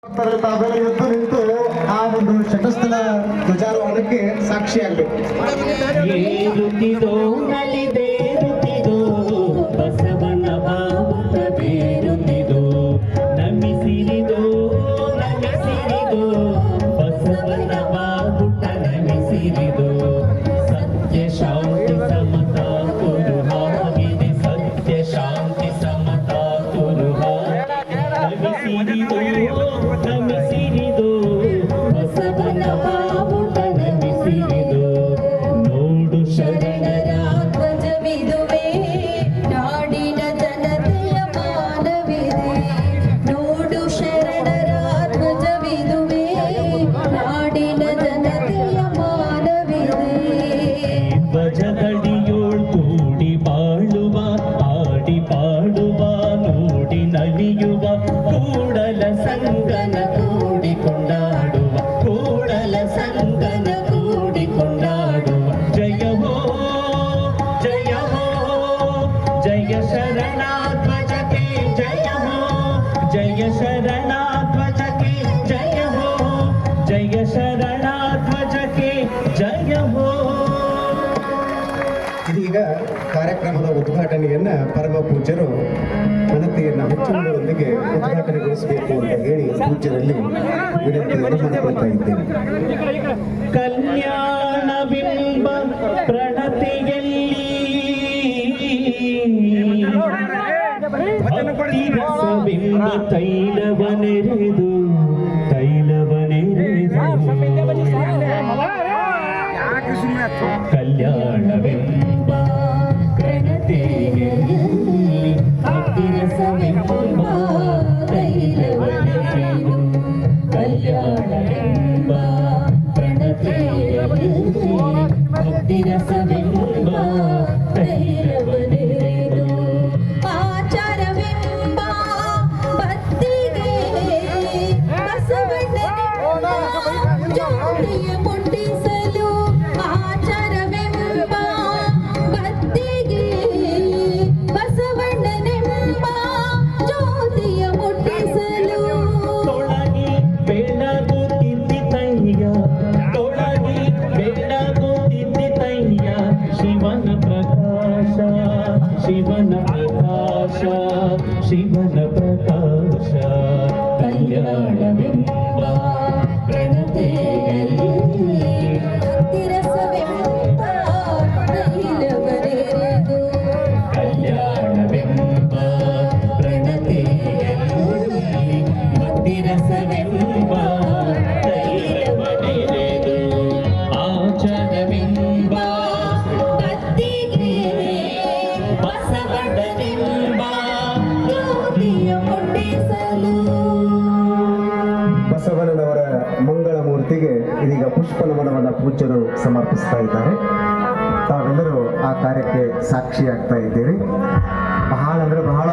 ತಾವೆಲ್ಲ ಎದ್ದು ನಿಂತು ಆ ಒಂದು ಶಟಸ್ಥಲ ಧ್ವಜಾರೋಹಣಕ್ಕೆ ಸಾಕ್ಷಿಯಾಗಬೇಕು. ಏರುತ್ತಿದೋ ನಲಿದೇರುತ್ತಿದೋ ಬಸವನ ಬಾವುಟ ಬೇರುತ್ತಿದೋ ನಮಿಸಿರಿದೋ ನಮಿಸಿರಿದೋ ಬಸವನ ಬಾವುಟ ನಮಿಸಿರಿದೋ ಸತ್ಯ ಶಾಂತಿ ಸಮತಾ ಕುರುಹಾಗಿದೆ ಸತ್ಯ ಶಾಂತಿ ಸಮತಾ ಕುರುಹಾಗಿದೆ ನಮಿಸಿರಿದೋ ಬಸವನ ಬಾವುಟ ನಮಿಸಿರಿದೋ ನೋಡು ಶರಣರ ಧ್ವಜವಿದುವೆ ನಾಡಿನ ಜನತೆಯ ಮಾನವಿದೆ ನೋಡು ಶರಣರ ಧ್ವಜವಿದುವೆ ನಾಡಿನ ಜನತೆಯ ಮಾನವಿದೆ ಧ್ವಜದಡಿಯೋಳ್ ಕೂಡಿ ಬಾಳುವ ಆಡಿ ಪಾಡುವ ನೋಡಿ ನಲಿಯುವ ಕೂಡಲ ಸಂಗನ ಕೂಡಿಕೊಂಡಾಡುವ ಕೂಡಲ ಸಂಗನ ಕೂಡಿಕೊಂಡಾಡುವ ಜಯ ಹೋ ಜಯ ಹೋ ಜಯ ಶರಣ ಧ್ವಜಕ್ಕೆ ಜಯ ಹೋ ಜಯ ಶರಣ ಧ್ವಜಕ್ಕೆ ಜಯ ಹೋ ಜಯ ಶರಣ ಧ್ವಜಕ್ಕೆ ಜಯ ಹೋ. ಇದೀಗ ಕಾರ್ಯಕ್ರಮದ ಉದ್ಘಾಟನೆಯನ್ನ ಪರಮ ಪೂಜ್ಯರು ಘನತೆಯನ್ನ ಹೆಚ್ಚುವರಿಯೊಂದಿಗೆ ಉದ್ಘಾಟನೆಗೊಳಿಸಬೇಕು ಅಂತ ಹೇಳಿ ಪೂಜ್ಯರಲ್ಲಿ ವಿನಂತಿಯನ್ನು ಮಾಡಿಕೊಳ್ತಾ ಇದ್ದೇನೆ. ಕಲ್ಯಾಣವೆಂಬ ಪ್ರಣತಿಯಲ್ಲಿ ಭಕ್ತಿರಸವೆಂಬ ತೈಲವನೆರೆದು ಕಲ್ಯಾಣವೆಂಬ ಪ್ರಣತಿಯಲ್ಲಿ ಭಕ್ತಿರಸವೆಂಬ ತೈಲವನೆರೆದು ಕಲ್ಯಾಣವೆಂಬ ಪ್ರಣತಿಯಲ್ಲಿ ಭಕ್ತಿರಸವೆಂಬ ತೈಲವನೆರೆದು ಆಚಾರವೆಂಬ ಬತ್ತಿಗೆ ಬಸವಣ್ಣನ ಜ್ಯೋತಿಯ ಮುಟ್ಟಿಸಲು ಆಚಾರವೆಂಬ ಬತ್ತಿಗೆ ಬಸವಣ್ಣನೆಂಬ ಜ್ಯೋತಿಯ ಮುಟ್ಟಿಸಲು ತೊಳಗಿ ಬೆಳಗುತ್ತಿದ್ದಯ್ಯ ತೊಳಗಿ ಬೆಳಗುತ್ತಿದ್ದಯ್ಯ ಶಿವನ ಪ್ರಕಾಶ ಶಿವನ ಪ್ರಕಾಶ ಶಿವನ ಪ್ರಕಾಶ ಕಲ್ಯಾಣವೆಂಬ ಪ್ರಣತೆಯಲ್ಲಿ ಭಕ್ತಿರಸವೆಂಬ ತೈಲವನೆರೆದು ಕಲ್ಯಾಣವೆಂಬ ಪ್ರಣತೆಯಲ್ಲಿ ಭಕ್ತಿರಸವೆಂಬ ತೈಲವನೆರೆದು ಆಚರಣವೆಂಬ ಬತ್ತಿಗೆ ಬಸವಣ್ಣನೆಂಬ ಜ್ಯೋತಿಯ ಮುಟ್ಟಿಸಲು ಬಸವಣ್ಣನವರ ಮಂಗಳ ಮೂರ್ತಿಗೆ ಇದೀಗ ಪುಷ್ಪ ನಮನವನ್ನು ಪೂಜ್ಯರು ಸಮರ್ಪಿಸ್ತಾ ಇದ್ದಾರೆ. ತಾವೆಲ್ಲರೂ ಆ ಕಾರ್ಯಕ್ಕೆ ಸಾಕ್ಷಿಯಾಗ್ತಾ ಇದ್ದೀರಿ. ಬಹಳ ಅಂದ್ರೆ ಬಹಳ